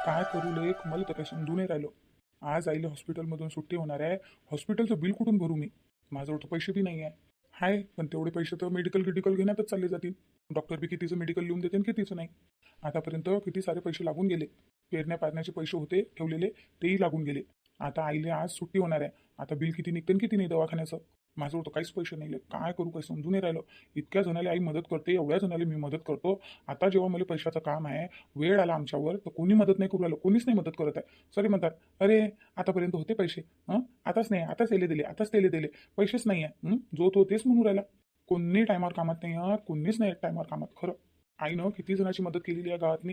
काय करू लेख मला तर काही समजून नाही राहिलो. आज आईला हॉस्पिटलमधून सुट्टी होणार आहे. हॉस्पिटलचं बिल कुठून भरू मी? माझ्याजवळ तर पैसे बी नाही आहे. हाय पण तेवढे पैसे तर मेडिकल गिडिकल घेण्यातच चालले जातील. डॉक्टर बी कितीचं मेडिकल लिहून देते आणि कितीचं नाही. आतापर्यंत किती सारे पैसे लागून गेले. पेरण्या पारण्याचे पैसे होते ठेवलेले, तेही लागून गेले. आता आईला आज सुट्टी होणार आहे. आता बिल किती निघते आणि किती नाही दवाखान्याचं. माझ्याजवळ तर काहीच पैसे नाही. काय करू काही समजून नाही राहिलं. इतक्या जणाला आई मदत करते, एवढ्या जणाला मी मदत करतो. आता जेव्हा मला पैशाचं काम आहे, वेळ आला आमच्यावर, तर कोणी मदत नाही करू राहिलं. कोणीच नाही मदत करत आहे. सरी म्हणतात, अरे आतापर्यंत होते पैसे, आताच नाही, आताच तेले दिले, आताच तेले दिले, पैसेच नाही आहे. जो तो तेच म्हणून राहिला. कोणी टायमावर कामात नाही आहे, कोणीच नाही टायमावर कामात. खरं आईनं किती जणांची मदत केलेली आहे गावातनी.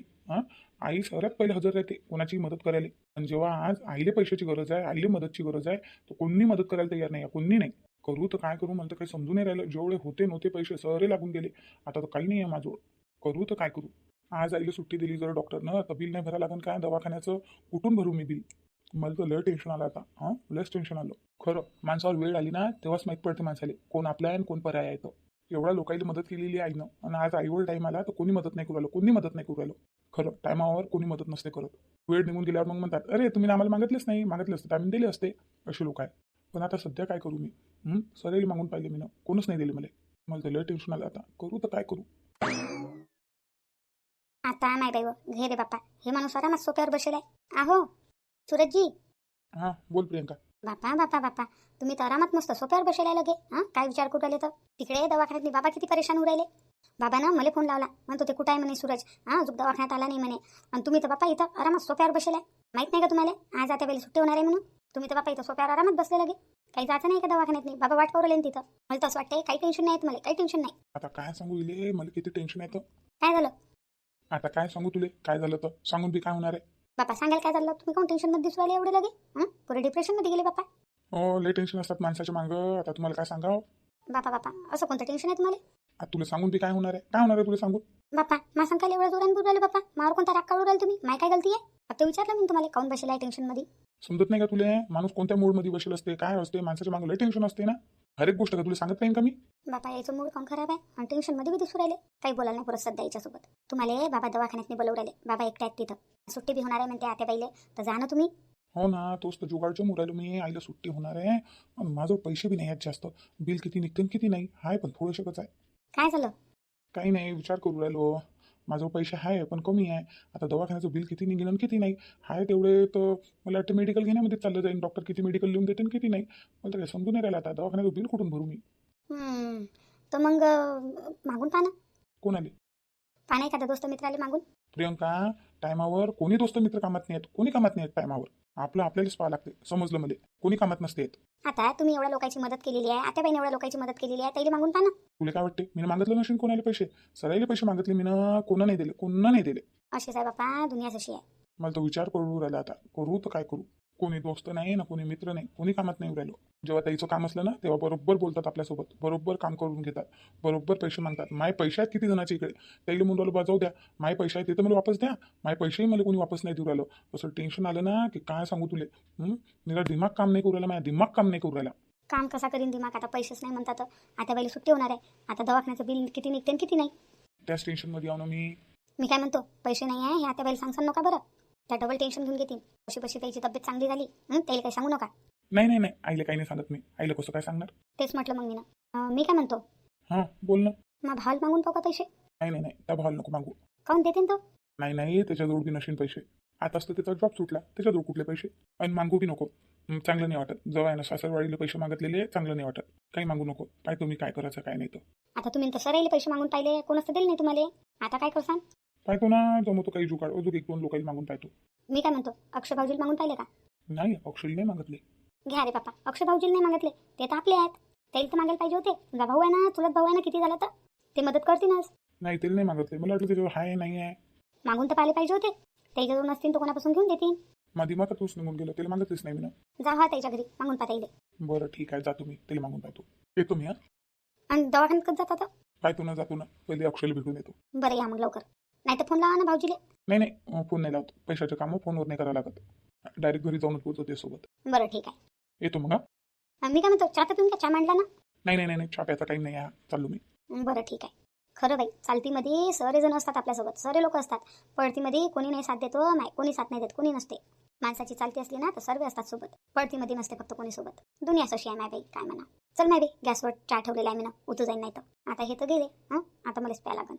आई सर्वात पहिले हजर राहते कोणाची मदत करायला. आणि जेव्हा आज आईले पैशाची गरज आहे, आईले मदतची गरज आहे, तर कोणी मदत करायला तयार नाही आहे, कोणी नाही. करू तर काय करू, मला तर काही समजून नाही राहिलं. जेवढे होते नव्हते पैसे सरे लागून गेले. आता तर काही नाही आहे माझं. करू तर काय करू. आज आईला सुट्टी दिली जर डॉक्टरनं, तर बिल नाही भरायला लागेल काय दवाखान्याचं. कुठून भरू मी बिल? मला तर लय टेन्शन आलं आता. लयच टेन्शन आलं. खरं माणसावर वेळ आली ना तेव्हाच माहीत पडते माणसाले कोण आपला आहे आणि कोण पर्याय आहे. तो एवढ्या लोकांनी मदत केलेली आहे आईनं, आणि आज आईवर टाईम आला तर कोणी मदत नाही करू राहिलं, कोणी मदत नाही करू राहिलं. खरं टायमावर कोणी मदत नसते करत. वेळ निघून गेल्यावर मग म्हणतात, अरे तुम्ही आम्हाला मागितलेच नाही, मागितले असते तर आम्ही दिले असते. असे लोक आहे. पण आता सध्या काय करू मी? सरेल मागून पाहिले मी ना, कोणच नाही दिले मला. मला तर लय टेन्शन आलं आता. करू तर काय करू. आता नाही बाई व, घे रे बाप्पा. हे माणूस आरामात सोप्यावर बसेल आहे. आहो सूरजजी. हां बोल प्रियंका. बापा बापा बापा, तुम्ही तर आरामात मस्त सोप्यावर बसेल आहे लगे. काय विचार करू राहिले तर तिकडे दवाखान्यात बाबा किती परेशान होऊ राहिले. बाबानं मला फोन लावला, म्हणतो ते कुठं आहे म्हणे सूरज. अजून दवाखान्यात आला नाही म्हणे. आणि तुम्ही तर बापा इथं आरामात सोप्यावर बसेल आहे. माहित नाही का तुम्हाला आज आता वेळी सुट्टी होणार आहे म्हणून? तुम्ही तर बापा इथं सोप्यावर आरामात बसले लगे. काही जायचं नाही का दवाखान्यात? नाही बाबा वाट पाहू राहिले तिथं. मला तर असं वाटतंय काही टेन्शन नाही तुम्हाला, काही टेन्शन नाही. आता काय सांगू इले, मला किती टेन्शन येतं. काय झालं आता काय सांगू तुले, काय झालं तर सांगून बी काय होणार आहे. बापा? सांगाल काय झालं? तुम्ही कोण टेन्शन मध्ये दिसू राहिले एवढे लगे? पुरे डिप्रेशन मध्ये गेले बापा. हो लय टेन्शन असतात माणसाच्या मागं. आता तुम्हाला काय सांगावं. बापा बापा, असं कोणतं टेन्शन आहे तुम्हाला? आता तुला सांगून बी काय होणार आहे, काय होणार आहे तुला सांगून. बापा मा सांगाल एवढं जोरान बोलू राहिले बापा? मावर कोणता राग काढू राहिले तुम्ही? माय काय गलती आहे? फक्त विचारलं मी तुम्हाला काऊन बसेला आहे टेन्शन मध्ये. समजत नाही का तुले, माणूस कोणत्या मूडमध्ये बसेल असते, काय असते, माणसाच्या मागं लय टेन्शन असते ना. हर एक गोष्ट का तुला सांगत नाही का मी. बापा याचं मूड काऊन खराब आहे आणि टेन्शन मध्ये बी दिसू राहिले. काही बोलायला नाही परत सध्या याच्यासोबत. तुम्हाला बाबा दवाखान्यात बोलवू राहिले. बाबा एकटे आहेत तिथं. सुट्टी बी होणार आहे म्हणते आत्या बाईले, तर जा ना तुम्ही. हो ना, तोच तर जुगाडच्या मुरायलो मी. आईला सुट्टी होणार आहे आणि माझं पैसे बी नाही आहेत जास्त. बिल किती निघते आणि किती नाही हाय, पण थोडंसंच आहे. काय झालं? काही नाही, विचार करू राहिलो. माझं पैसे आहे पण कमी आहे. आता दवाखान्याचं बिल किती निघेल आणि किती नाही हाय, तेवढे तर मला वाटतं मेडिकल घेण्यामध्ये चाललं जाईल. डॉक्टर किती मेडिकल लिहून देते आणि किती नाही. मला तर काही समजून नाही राहिलं आता दवाखान्याचं बिल कुठून भरू मी. तर मग मागून पाहा ना. कोण आले? पाहा एखादा दोस्त मित्राले मागून. प्रियंका, टायमावर कोणी दोस्त मित्र कामात नाही आहेत, कोणी कामात नाही आहेत टायमावर. आपलं आपल्यालाच पाहावं लागते, समजलं मला. कोणी कामात नसते आहेत. आता तुम्ही एवढ्या लोकांची मदत केलेली आहे, आत्या बाईने एवढ्या लोकांची मदत केलेली आहे, त्याला मागून पाहा ना. तुला काय वाटते मी मागितलं नसेल कोणाला पैसे? सराईले पैसे मागितले मी ना, कोणा नाही दिले, कोणा नाही दिले. अशीच आहे बापा, दुनियाच अशी आहे. मला तो विचार करू राहिला आता. करू तर काय करू. कोणी दोस्त नाही ना, कोणी मित्र नाही, कोणी कामात नाही राहिलो. जेव्हा त्याचं काम असलं ना तेव्हा बरोबर बोलतात आपल्यासोबत, बरोबर काम करून घेतात, बरोबर पैसे मागतात. माय पैसे आहेत किती जणांच्या इकडे, त्याला म्हणून राहिलो जाऊ द्या, माय पैसे आहेत ते तर मला वापस द्या. माय पैसेही मला कोणी वापस नाही देऊ राहिलं. असं टेन्शन आलं ना की काय सांगू तुले. निरा दिमाग काम नाही करू राहिला, माझ्या दिमाग काम नाही करू राहिला. काम कसा करीन दिमाग? आता पैसेच नाही म्हणतात. आता बाईला सुट्टी होणार आहे. आता दवाखान्याचं बिल किती निघते आणि किती नाही. त्याच टेन्शनमध्ये आहो ना मी. मी काय म्हणतो, पैसे नाही आहे हे आता बाईला सांगसान नका बरं. त्या डबल टेन्शन घेऊन घेतील. कशी कशी त्याची तब्येत चांगली झाली त्याला काही सांगू नका. नाही नाही नाही, आईला काही नाही सांगत मी. आईला कसं काय सांगणार. तेच म्हटलं मग मी ना. मी काय म्हणतो, हां बोल ना. मग भावाला मागून पाहू का पैसे? नाही नाही नाही, त्या भावाला नको मागू. काऊन देते तो? नाही नाही, त्याच्याजवळ बी नशीन पैसे. आता असतं त्याचा जॉब सुटला, त्याच्याजवळ कुठले पैसे. आणि मागू बी नको. चांगलं नाही वाटत. जवळ आहे ना सासरवाडीला पैसे मागितलेले, चांगलं नाही वाटत. काही मागू नको. काय तुम्ही काय करायचं काय नाही तर. आता तुम्ही तसं राहिले पैसे मागून पाहिले, कोणच तर दिले नाही तुम्हाला. आता काय करसान? पाहतो ना, जमतो काही जुगाड. अजून एक दोन लोकांना मागून पाहतो. मी काय म्हणतो, अक्षय भाऊजीला मागून पाहिले का? नाही, अक्षरी नाही मागितले. घ्या रे बापा, अक्षय भाऊजीला नाही मागितले. ते तर आपले आहेत. त्याला तर मागायला पाहिजे होते. तुझा भाऊ आहे ना, चुलत भाऊ आहे ना, किती झालं तर ते मदत करतीनच. नाही, तेल नाही मागितले. मला वाटलं त्याच्यावर हाय नाही आहे. मागून तर पाहिले पाहिजे होते. त्याच्याजवळ नसतील तर कोणापासून घेऊन देतील. माझी दिमागातच निघून गेलं. त्याला मागितलीच नाही मी ना. जा हा त्याच्या घरी मागून पाहता येईल. बरं ठीक आहे, जातो मी. त्याला मागून पाहतो. येतो मी. आणि दवाखान्यात कधी जातात? जातो ना. पहिले अक्षयला भेटून येतो. बरं या मग लवकर. नाही तर फोन लावा ना भाऊजीले. नाही नाही, फोन नाही लावतो. पैशाचं कामं फोनवर नाही करावं लागत. डायरेक्ट घरी जाऊनच बोलतो त्यासोबत. बरं ठीक आहे. येतो मग. मी काय म्हणतो, चहा तर तुम्ही का चहा मांडला ना? नाही नाही नाही, चहा प्यायचा टाईम नाही आहे. चाललो मी. बरं ठीक आहे. खरं बाई, चालतीमध्ये सरे जण असतात आपल्यासोबत, सरे लोक असतात. पळतीमध्ये कोणी नाही साथ देतो, नाही कोणी साथ नाही देत, कोणी नसते. माणसाची चालती असली ना तर सर्व असतात सोबत. पळतीमध्ये नसते फक्त कोणी सोबत. दुनियाच अशी आहे माय बाई, काय म्हणा. चल माय बाई, गॅसवर चहा ठेवलेला आहे मी ना, उतू जाईन नाही तर. आता हे तर गेले, आता मलाच प्या लागन.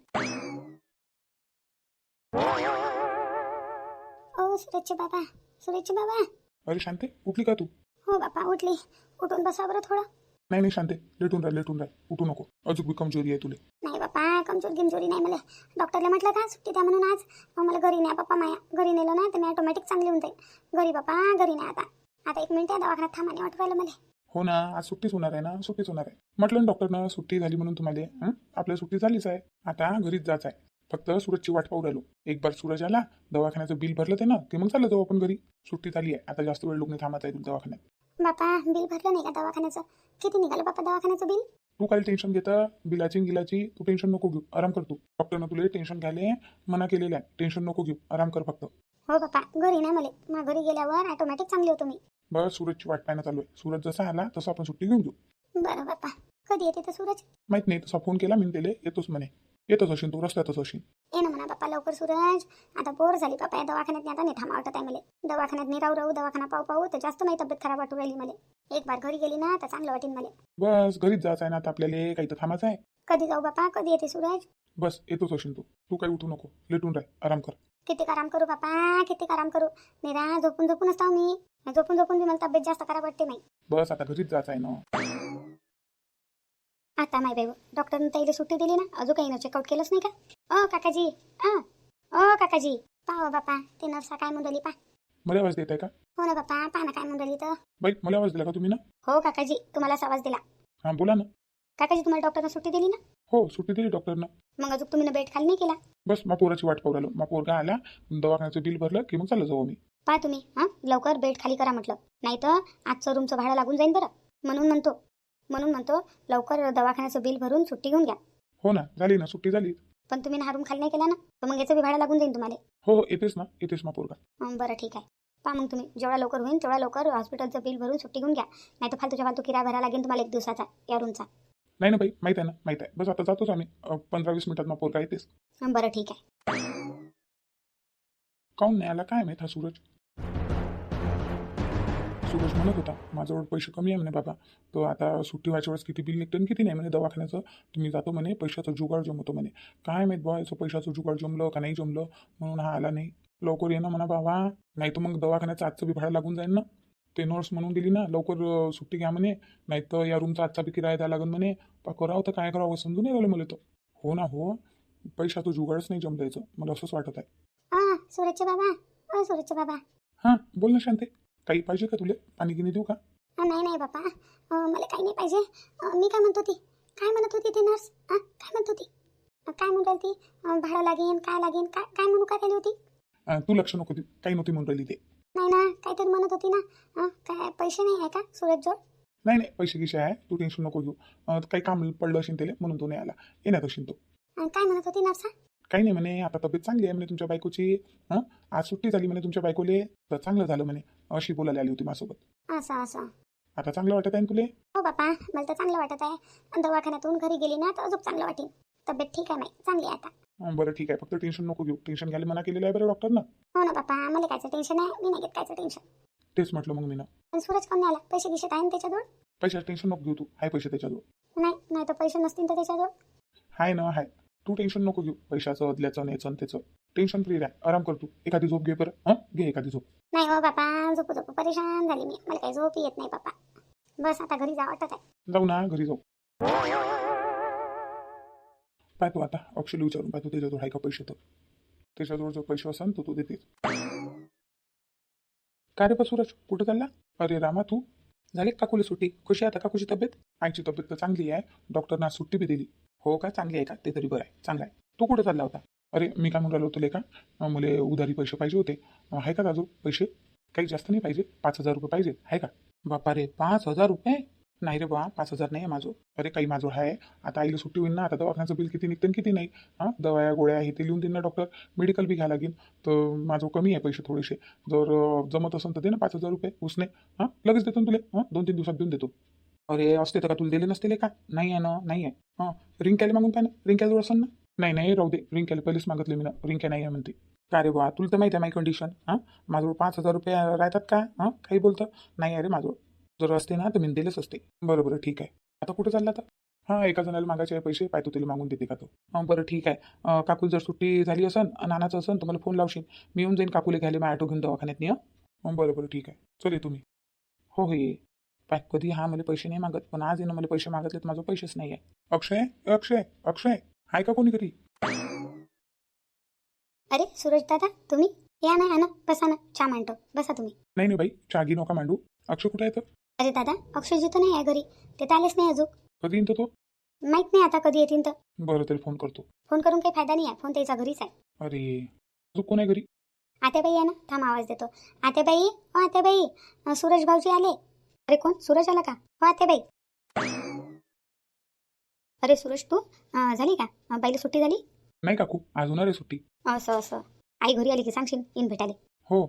ओ सुरेशचे बाबा, सुरेशचे बाबा. अरे शांते, उठली का तू? हो बापा, उठली. उठून बसा बरं थोडं. नाही नाही शांते, लेटून राह, उठू नको. अजून बी कमजोरी आहे तुले. नाही बापा, कमजोर गिमजोरी नाही मला. डॉक्टरला म्हटलं का सुट्टी द्या म्हणून आज. मला घरी न्या बापा माया. घरी नेलं ना तर मी ऑटोमॅटिक चांगली होऊन जाईल. घरी बापा, घरी नाही आता. आता 1 मिनिट दवाखान्यात थांबाने वाटू राहिलं मला. हो ना, आज सुट्टीच होणार आहे ना, सुट्टीच होणार आहे. म्हटलं ना डॉक्टरनं सुट्टी झाली म्हणून तुम्हाला. आपल्या सुट्टी झालीच आहे. आता घरीच जायचं आहे. फक्त सूरजची वाट पाहू राहिलो. एक बार सूरज आला, दवाखान्याचं बिल भरलं ते ना, की मग चाललं जाऊ आपण घरी. सुट्टी झाली आहे, आता जास्त वेळ लोक नाही थांबत आहे दवाखान्यात. बापा, बिल भरलं नाही का दवाखान्याचं? किती निघालं बापा दवाखान्याचं बिल? तू काय टेन्शन घेतं बिलाची गिलाची? तू टेन्शन नको घेऊ, आराम कर तू. डॉक्टरनं तुला टेन्शन घ्यायला मना केलेलं आहे. टेन्शन नको घेऊ, आराम कर फक्त. हो बापा, घरी नाही मला. मग घरी गेल्यावर ऑटोमॅटिक चांगली होतो मी. बस सूरजची वाट पाहणं चालू आहे. सूरज जसा आला तसं आपण सुट्टी घेऊन घेऊ. बरं बापा, कधी येते तर सूरज? माहित नाही, तसा फोन केला मी त्याला, येतोच म्हणे. येतच असेल तू, रस्त्यातच असेल. ये ना म्हणा बापा लवकर सूरज. आता बोर झाली बापा या दवाखान्यात. आता नाही थांबा वाटत आहे मला. दवाखान्यात नाही राहू दवाखाना पाहू तर जास्त माझी तब्येत खराब वाटू राहिली मला. एक बार घरी गेली ना तर चांगलं वाटेल मला. बस घरीच जायचं आहे ना आता आपल्याला, काही तर थांबायचं आहे. कधी जाऊ बापा, कधी येते सूरज? बस येतोच असेल तू. तू काही उठू नको, लेटून राह, आराम कर. किती आराम करू बापा, किती आराम करू. निरा झोपून असतो मी. झोपून बी मला तब्येत जास्त खराब वाटते नाही. बस आता घरीच जायचं आहे ना. आता माय बाई, डॉक्टरने ताईला सुट्टी दिली ना, अजून काही ना चेकआउट केलंच नाही का? काकाजी, ओ काकाजी, पाहा बापा ते नर्सा काय म्हणली पा. मला आवाज देत आहे का? हो ना बापा, पहा ना काय म्हणली तर. बाई मला आवाज दिला का तुम्ही ना? हो काकाजी, तुम्हालाच आवाज दिला. हां बोला ना. काकाजी, तुम्हाला डॉक्टरने सुट्टी दिली ना? हो सुट्टी दिली डॉक्टरनं. मग अजून तुम्ही बेड खाली नाही केला? बस मा पोराची वाट पाहू राहिलो. मा पोरगा आला, दवाखान्याचं बिल भरलं की मग चाललं जाऊ मी. पहा तुम्ही, लवकर बेड खाली करा म्हटलं. नाही तर आजचं रूमचं भाडं लागून जाईन बरं. म्हणून म्हणतो लवकर दवाखान्याचं बिल भरून सुट्टी घेऊन घ्या. हो ना, झाली ना सुट्टी झाली. पण तुम्ही हा रूम खाली नाही केला ना, तर मग याचं बी भाडं लागून जाईल तुम्हाला. हो येतेच मा पोरगा. बरं ठीक आहे. पहा मग तुम्ही जेवढा लवकर होईल तेवढा लवकर हॉस्पिटलचं बिल भरून सुट्टी घेऊन घ्या. नाही तर फालतू किराया भरायला लागेल तुम्हाला 1 दिवसाचा या रूमचा. नाही ना बाई, माहित आहे. बस आता जातोच आम्ही. 15-20 मिनिटात मा पोरगा येतेच. बरं ठीक आहे. काऊन नाही आला काय माहित हा सूरज. सूरज म्हणत होता माझ्याजवळ पैसे कमी आहे म्हणे बाबा. तो आता सुट्टी व्हायच्या वेळेस किती बिल निघतं किती नाही म्हणे दवाखान्याचं. तुम्ही जातो म्हणे, पैशाचं जुगाड जमवतो म्हणे. काय माहित बा याचं पैशाचं जुगाड जमलं का नाही जमलं, म्हणून हा आला नाही. लवकर ये ना म्हणा बाबा, नाही तर मग दवाखान्याचं आजचं बी भाडं लागून जाईल ना. ते नर्स म्हणून दिली ना लवकर सुट्टी घ्या म्हणे, नाही तर या रूमचा आजचा बी किराया द्यायला लागेल म्हणे. करावं तर काय करावं समजून नाही राहिलं मला तर. हो ना हो, पैशाचं जुगाडच नाही जमदायचं मला असंच वाटत आहे. सूरजचे बाबा, सूरजचे बाबा. हां बोल ना शांते, काही पाहिजे का तुला? पाणी गिनी देऊ का? नाही बापा, मला काही नाही पाहिजे. मी काय म्हणत होती ती नर्स? काय म्हणत होती? काय म्हणून राहिली ती? भाडं लागेन काय म्हणू काय राहिली होती? तू लक्ष नको देऊ, काही नव्हती म्हणून राहिली ते. नाही ना, काहीतरी म्हणत होती ना. काय पैसे नाही आहे का सूरज जोड? नाही पैसे गिसे आहे, तू टेन्शन नको घेऊ. काही काम पडलं असेल त्याला म्हणून तो नाही आला. येण्यात असेल तो. काय म्हणत होती नर्सा? काही नाही म्हणे, आता तब्येत चांगली आहे म्हणे तुमच्या बायकोची. आज सुट्टी झाली म्हणे तुमच्या बायकोले, तर चांगलं झालं म्हणे. अशी बोलायला आली होती माझ्यासोबत. असं. आता चांगलं वाटत आहे ना तुले? हो बापा, मला तर चांगलं वाटत आहे. दवाखान्यातून घरी गेली ना तर अजून चांगलं वाटेल. तब्येत ठीक आहे चांगली आहे आता. बरं ठीक आहे, फक्त टेन्शन नको घेऊ. टेन्शन घ्यायला मना केलेलं आहे बरं डॉक्टरनं. हो ना बापा, मला कायचं टेन्शन आहे? मी नाही घेत कायचं टेन्शन. तेच म्हटलं मग मी ना. पण सूरज कोण नाही आला? पैसे गिशेत आहे ना त्याच्याजवळ? पैशाचं टेन्शन नको घेऊ तू, हाय पैसे त्याच्याजवळ. नाही तर पैसे नसतील तर त्याच्याजवळ? हाय ना हाय, तू टेन्शन नको घेऊ. पैशाचं अदल्याचं नेचं त्याचं टेन्शन फ्री राह, आराम कर तू. एखादी झोप घे बरं. घे एखादी झोप. नाही हो बापा, झोपू परेशान झाली मी. मला काही झोप येत नाही बापा. बस आता घरी जा वाटत आहे. जाऊ ना घरी जाऊ. पाहतो आता अक्षयला विचारून पाहतो त्याच्याजवळ आहे का पैसे. तर त्याच्याजवळ जर पैसे असेल तर तू देतेस. काय रे बा सूरज, कुठं चालला? अरे रामा, तू झाली काकूला सुट्टी? खुशी आहे आता काकूची तब्येत? आईची तब्येत तर चांगली आहे, डॉक्टरना आज सुट्टी बी दिली. हो का, चांगली आहे का? ते तरी बरं आहे, चांगलं आहे. तू कुठं चालला होता? अरे मी काय म्हणून राहिलो तुला का, मला उधारी पैसे पाहिजे होते. आहे का अजून पैसे? काही जास्त नाही पाहिजे, 5,000 रुपये पाहिजे. आहे का? बापा रे, 5,000 रुपये? नाही रे बा, 5,000 नाही आहे माझं. अरे काही माझं आहे. आता आईला सुट्टी होईल ना, आता दवाखान्याचं बिल किती निघतं किती नाही. दवाया गोळ्या हे ते लिहून देईन ना डॉक्टर. मेडिकल बी घ्यायला लागेल, तर माझं कमी आहे पैसे थोडेसे. जर जमत असेल तर दे ना 5,000 रुपये उसने. लगेच देतो ना तुला. 2-3 दिवसात देऊन देतो. अरे असते तर का तुला दिले नसते का? नाही आहे ना, नाही आहे. हां, रिंक्याला मागून पाय ना, रिंक्याजवळ असेल ना. नाही नाही, राहू दे, रिंक्याला पहिलेच मागितले मी ना, रिंक्या नाही आहे म्हणते. का रे बा, तुला तर माहिती आहे माझी कंडिशन. हां, माझ्याजवळ 5,000 रुपये राहतात का? हां, काही बोलतं नाही आहे रे माझं. जर असते ना तर मी दिलेच असते. बरं बरं, ठीक आहे. आता कुठं चालला आता? हां, एका जणाला मागायचे आहे पैसे, पाहतो तिला मागून देते का तो. हां, बरं ठीक आहे. काकू जर सुट्टी झाली असेल आणि आणायचं असेल तर मला फोन लावशील. मी येऊन जाईन काकूला घ्यायला, मग ऑटो घेऊन दवाखान्यात नाही. बरं बरं, ठीक आहे. चल ये तुम्ही. हो हो, ये. पाय कधी हा मला पैसे नाही मागत, पण आज येणं मला पैसे मागितले तर माझं पैसेच नाही आहे. अक्षय, अक्षय, अक्षय, आहे का कोणी घरी? अरे सूरज दादा, तुम्ही या ना, या ना, बसा ना, चहा मांडतो, बसा तुम्ही. नाही नाही बाई, चागी नका मांडू. अक्षय कुठे आहे तर? अरे दादा, अक्षयजी तर नाही आहे घरी, ते तर आलेच नाही अजून. कधी येईन तर तो? माहित नाही आता कधी येतील तर. बरं, त्याला फोन करतो. फोन करून काही फायदा नाही आहे, फोन त्याचा घरीच आहे. अरे, तू कोण आहे घरी? आत्याबाई आहे ना, थांब आवाज देतो. आत्याबाई, ओ आत्याबाई, सूरज भाऊजी आले. अरे कोण, सूरज आला का? हो आत्याबाई. अरे सूरज तू झाली का? बाईला सुट्टी झाली? नाही काकू, आज होणार आहे सुट्टी. असं असं, आई घरी आली की सांगशील इन भेटाले. हो.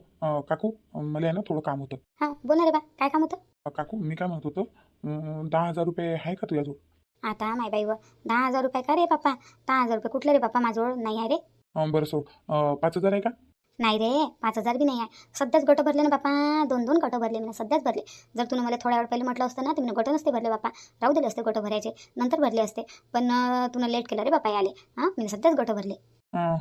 काकू, मला आहे ना थोडं काम होतं. हां बोल ना रे बा, काय काम होतं? काकू, मी काय म्हणत होतो, 10,000 रुपये आहे का तुझ्याजवळ? आता माय बाई व 10,000 रुपये का रे बाप्पा? 10,000 रुपये कुठले रे बाप्पा, माझ्याजवळ नाही आहे रे. बरं सोड. 5,000 आहे का? नाही रे, 5,000 बी नाही आहे. सध्याच गट भरले ना बापा, 2-2 गट भरले मी, सध्याच भरले. जर तुम्ही मला थोड्या वेळ पहिले म्हटलं असतं ना, तुम्ही गट नसते भरले बापा, राहू दिले असते गट भरायचे, नंतर भरले असते. पण तुला लेट केलं रे बापा आले. हां, मी सध्याच गट भरले.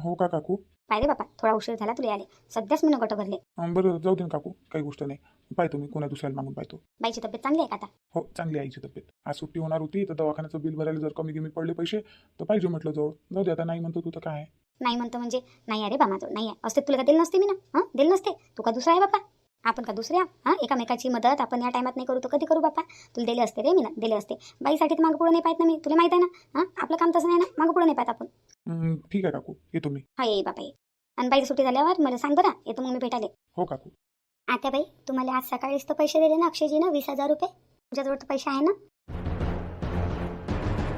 हो का काकू? पाय रे बापा, थोडा उशीर झाला तुला आले, सध्याच मी गट भरले. बरं, जाऊ दे ना काकू, काही गोष्ट नाही. पाहतो मी, कोणा दुसऱ्याला मागून पाहतो. बाईची तब्येत चांगली आहे का आता? हो, चांगली आहे आईची तब्येत. आज सुट्टी होणार होती तर दवाखान्याचं बिल भरायला जर कमी कमी पडले पैसे तर पाहिजे म्हटलं जवळ. जाऊ दे आता, नाही म्हणतो तू तर काय आहे. नाही म्हणतो म्हणजे नाही आहे रे बा, माझं नाही आहे. असते तुला का दिलं नसते मी ना, हां दिलं नसते. तू का दुसरा आहे बापा? आपण का दुसऱ्या? हां, एकामेकाची मदत आपण या टायमात नाही करू तर कधी करू बापा? तुला दिले असते रे मी ना, दिले असते. बाईसाठी तर मागं पुढं नाही पाहत ना मी, तुला माहित आहे ना. हां, आपलं काम तसं नाही ना, मागं पुढं नाही पाहत आपण. ठीक आहे काकू, येतो मी. हा ये बापा ये. आणि बाईची सुट्टी झाल्यावर मला सांग बरं, येतो मग मी भेटायला. हो काकू. आता बाई, तुम्हाला आज सकाळीच तर पैसे दिले ना अक्षयजीनं, 20,000 रुपये. तुमच्याजवळ तर पैसे आहे ना?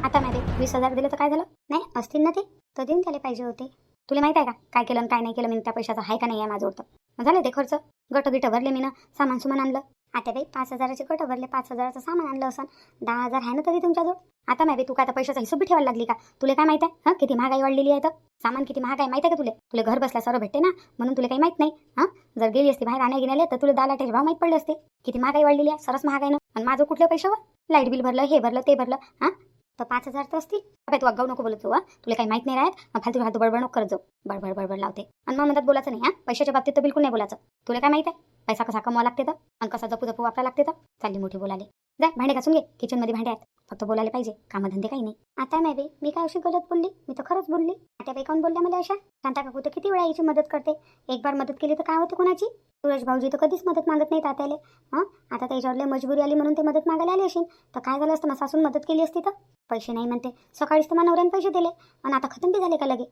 आता मॅडम 20,000 दिले तर काय झालं? नाही असतील ना ते, तर देऊन त्याला पाहिजे होते. तुला माहित आहे का काय केलं आणि काय नाही केलं मी त्या पैशाचा, आहे का नाही आहे माझ्यावर तर? झालं ते खर्च, गट गिट भरले मी ना, सामान सुमान आणलं. आता बाई 5,000चे गट भरले, 5,000चं सामान आणलं असं, 10,000 आहे ना तरी तुमच्याजवळ. आता मॅबी तू काय आता पैशाचा हिशोब बी ठेवायला लागली का? तुला काय माहित आहे हां, किती महागाई वाढलेली आहे तर? सामान किती महाग आहे माहिती आहे का तुला? तुला घर बसल्या सर्व भेटते ना, म्हणून तुला काही माहित नाही. हां, जर गेली असती बाहेर आणण्या घेण्याला तर तुला 10 लाखाचे भाव माहीत पडले असते. किती महागाई वाढलेली आहे, सरस महाग आहे ना. आणि माझं कुठल्या पैशावर? लाईट बिल भरलं, हे भरलं, ते भरलं. हां, तर 5,000 तर असतील. अबे तू अगाऊ नको बोलत जाऊ. तुला काही माहित नाही राहत, फालतू फालतू बडबड नको करत जाऊ. बडबड बडबड लावते आणि मग म्हणतात बोलायचं नाही. हां, पैशाच्या बाबतीत तर बिलकुल नाही बोलायचं. तुला काय माहित आहे पैसा कसा कमवावा लागते तर, आणि कसा जपू जपू वापरायला लागते तर? चालली मोठी बोलाले. जा भांडे घासून घे, किचनमध्ये भांडे आहेत, फक्त बोलायला पाहिजे, कामधंदे काही नाही. आता नाही बाई, मी काय अशी गलत बोलली? मी तर खरंच बोलली. आता बाई काऊन बोलल्या मला अशा? शांता काकू तर किती वेळा याची मदत करते, एक बार मदत केली तर काय होते कोणाची? सूरज भाऊजी तर कधीच मदत मागत नाही तात्याले. हां, आता त्याच्यावरले मजबुरी आली म्हणून ते मदत मागायला आले असेल, तर काय झालं असतं, मग सासून मदत केली असती तर? पैसे नाही म्हणते, सकाळीच तर मग नवऱ्याने पैसे दिले आणि आता खतम बी झाले का लगे?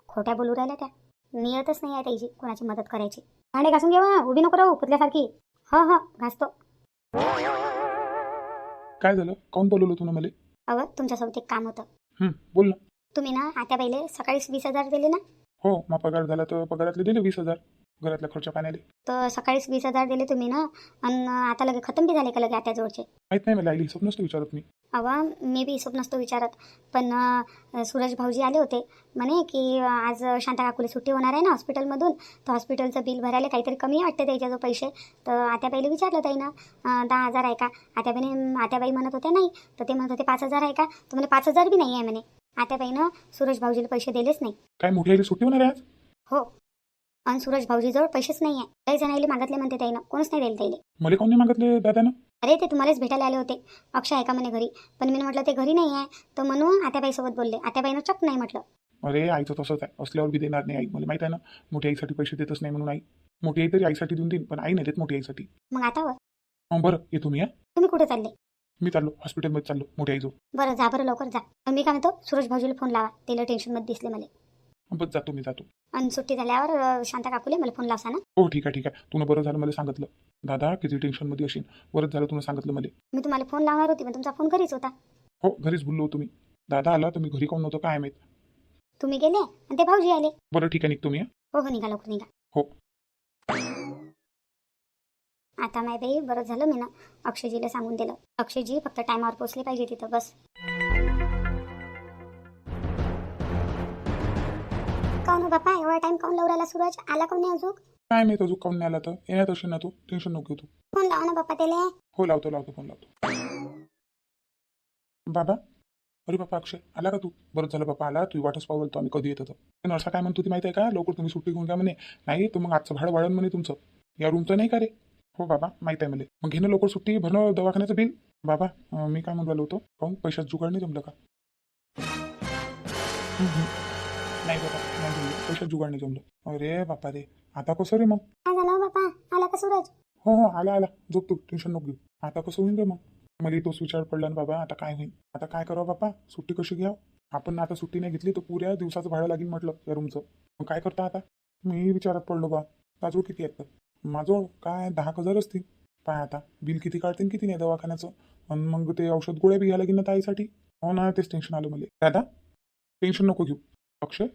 खोट्या बोलू राहिल्या त्या, नियतच नाही आहे त्याची कोणाची मदत करायची. भांडे घासून घेवा, उभी नको राहू पुतल्यासारखी. हो हो घासतो. काय झालं, काऊन बोलवलं तू ना मला? अव तुमच्यासोबत एक काम होतं. बोल ना. तुम्ही ना आता पहिले सकाळीच 20,000 दिले ना, हो, मग पगार झाला तर पगारातले दिले 20,000 घरातल्या खर्च पाण्याले. तर सकाळीच 20,000 दिले तुम्ही ना, आणि आता लगे खतम बी झाले का लगे आत्याजवळचे? माहित नाही मला, आईली हिशोब नसतो विचारत मी. अवा मी बी हिशोब नसतो विचारत, पण सूरज भाऊजी आले होते म्हणे की आज शांता काकूला सुट्टी होणार आहे ना हॉस्पिटलमधून, तर हॉस्पिटलचं बिल भरायला काहीतरी कमी वाटते त्याच्याजवळ पैसे. तर आत्याबाईला विचारलं ताई ना 10,000 आहे का? आत्याबाई म्हणत होत्या नाही, तर ते म्हणत होते 5,000 आहे का? तर म्हणे 5,000 बी नाही आहे म्हणे. आत्याबाईनं सूरज भाऊजीला पैसे दिलेच नाही. काय मोठी आईली सुट्टी होणार आहे आज? हो, आणि सूरज भाऊजीजवळ पैसेच नाही आहे. काही जणांना मागितले म्हणते ताईनं, कोणच नाही दिले ताईले. मला काऊन नाही मागितले दादानं? अरे ते तुम्हालाच भेटायला आले होते, अक्षय आहे का म्हणे घरी, पण मी म्हटलं ते घरी नाही आहे, तर म्हणून आत्याबाईसोबत बोलले. आत्याबाईनं चक नाही म्हटलं. अरे, आईचं तसंच आहे, असल्यावर बी देणार नाही आई. मला माहित आहे ना, मोठी आईसाठी पैसे देतच नाही म्हणून आई. मोठी आई तरी आईसाठी देऊन देईन, पण आई नाही देत मोठी आईसाठी. मग आता बरं, येतो मी. तुम्ही कुठे चालले? मी चाललो हॉस्पिटलमध्ये, चाललो मोठी आईजवळ. बरं जा बरं लवकर जा. आणि मी काय म्हणतो, सूरज भाऊजीला फोन लावा, त्याला टेन्शनमध्ये दिसले मला. बस जातो मी, जातो. आणि सुट्टी झाल्यावर शांता काकूले मला फोन लावसा ना. हो ठीक आहे, ठीक आहे. तुला बरं झालं मला सांगितलं. दादा किती टेन्शनमध्ये असेल, बरंच झालं तुला सांगितलं मला. मी तुम्हाला फोन लावणार होती, पण तुमचा फोन घरीच होता. हो, घरीच बोललो होतो मी. दादा आला तर मी घरी काऊन नव्हतं काय माहीत. तुम्ही गेले आणि ते भाऊजी आले. बरं ठीक आहे, निघतो मी. हो हो निघा लवकर निघा. हो. आता माय बाई बरं झालं मी ना अक्षयजीला सांगून दिलं. अक्षयजी फक्त टायमावर पोचले पाहिजे तिथं बस. काऊन बापा एवढा टाइम काऊन लवराला सूरज आला काऊन नाही अजून? काय माहित अजून काऊन नाही आला तर येण्यात असेल ना तू, टेन्शन नको घेऊ तू. फोन लाव ना बापा त्याला. हो लावतो फोन लावतो. बाबा, अरे बापा अक्षय आला का तू? बरं झालं बापा आला, तू वाटच पावलतो आम्ही कधी येत होतो. नर्सा काय म्हणतो ती माहिती आहे का, लवकर तुम्ही सुट्टी घेऊन घ्या म्हणे. नाही तर मग आजचं भाडं वाढन म्हणे तुमचं, या रूमचं नाही का रे? हो बाबा माहिती आहे मला. मग घेणं लवकर सुट्टी, भरणं दवाखान्याचं बिल. बाबा मी काय म्हणून राहिलो होतो, काहून पैशात जुगाड नाही जमलं का? नाही बाबा नाही जमलं, पैशात जुगाड नाही जमलं. अरे बापा रे, आता कसं रे मग? काय झालं बापा, आला का सूरज? हो आला झोप तू, टेन्शन नको घेऊ. आता कसं होईल रे मग? मला तोच विचार पडला ना बाबा, आता काय होईल? आता काय करावं बापा, सुट्टी कशी घ्यावं? आपण आता सुट्टी नाही घेतली तर पुऱ्या दिवसाचं भाडं लागेल म्हटलं या रूमचं. मग काय करता आता? मी विचारात पडलो बा. ताजवळ किती आहेत तर? माझं काय 10,000 असतील. पाय आता बिल किती काढतील किती नाही दवाखान्याचं, आणि मग ते औषध गोळ्या बी घ्यायला लागेल ना ताईसाठी. हो ना, तेच टेन्शन आलं मला. दादा टेन्शन नको घेऊ. अक्षय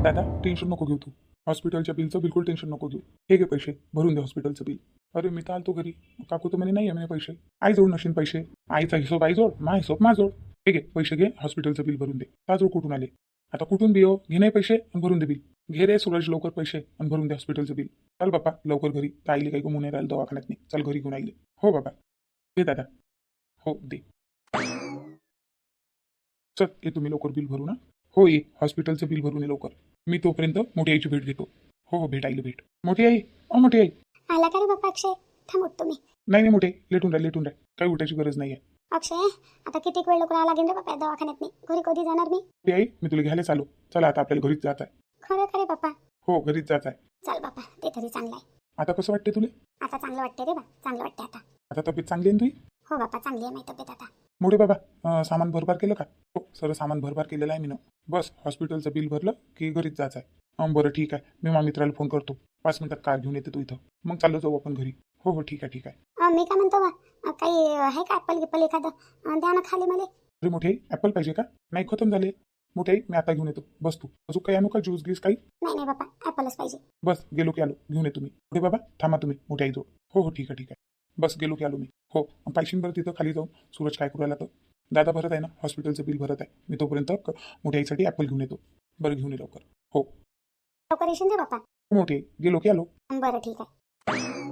दादा टेन्शन नको घेऊ तू, हॉस्पिटलच्या बिलचं बिलकुल टेन्शन नको घेऊ. हे घे पैसे भरून दे हॉस्पिटलचं बिल. अरे मी तर आलतो घरी, काकू तर म्हणे नाही आहे म्हणे पैसे. आईजवळ नशीन पैसे, आईचा हिशोब आईजवळ, मा हिशोब माझोड. हे घे पैसे घे, हॉस्पिटलचं बिल भरून दे. ताजवळ कुठून आले? आता कुठून बी हो, घे नाही पैसे आणि भरून दे बिल. घे रे सूरज लवकर पैसे आणि भरून दे हॉस्पिटलचं बिल. चल बापा लवकर घरी, आईले काही गमून नाही राहिलं दवाखान्यात नाही. चल घरी घेऊन आईले. हो बाबा दे दादा, हो दे. चल ये तुम्ही लवकर बिल भरू ना. हो ये हॉस्पिटलचं बिल भरून ये लवकर. मी तोपर्यंत मोठी आईची भेट घेतो. हो भेट आईला भेट. मोठी आई मोठी आई. आला का रे बापा अक्षय? थांब उठतो मी. नाही मोठे, लेटून राह. काही उठायची गरज नाही आहे. अक्षय आता किती वेळ लवकर आला लागेल रे बापा दवाखान्यात मी. घरी कधी जाणार मी? मोठी आई मी तुला घ्यायला चालू. चला आता आपल्याला घरीच जात आहे. खरं का रे बापा? हो घरीच जात आहे. चल बापा ते तरी चांगलं आहे. आता कसं वाटते तुला? आता चांगलं वाटते रे बा, चांगलं वाटते आता. आता तब्येत चांगली आहे ना तुझी? हो बापा चांगली आहे माझी तब्येत आता. मोठे बाबा सामान भरभार केलं का? हो सर सामान भरभार केलेलं आहे मी ना. बस हॉस्पिटलचं बिल भरलं की घरीच जायचं आहे. बरं ठीक आहे, मी माझ्या मित्राला फोन करतो. 5 मिनिटात कार घेऊन येते तू इथं, मग चाललो जाऊ आपण घरी. हो ठीक आहे. मी काय म्हणतो बा, काही आहे का ॲपल गिप्पल एखादं द्या ना खाली मला. अरे मोठे ॲपल पाहिजे का? नाही खतम झाले. मोठे आई मी आता घेऊन येतो, बस तू. अजून काही आणू का, ज्यूस गिस काही? नाही बापा ॲपलच पाहिजे. बस गेलो की आलो, घेऊन येतो मी. मोठे बाबा थांबा तुम्ही मोठ्या आईजवळ. हो ठीक आहे. बस गेलो की आलो मी. हो पाहिशीन बरं तिथं खाली जाऊन सूरज काय करू राहिला तर. दादा भरत आहे ना, हॉस्पिटलचं बिल भरत आहे मी. तोपर्यंत मोठ्या आईसाठी ॲपल घेऊन येतो. बरं घेऊन ये लवकर. हो लवकर येशील रे बापा. मोठे गेलो की आलो. बरं ठीक आहे.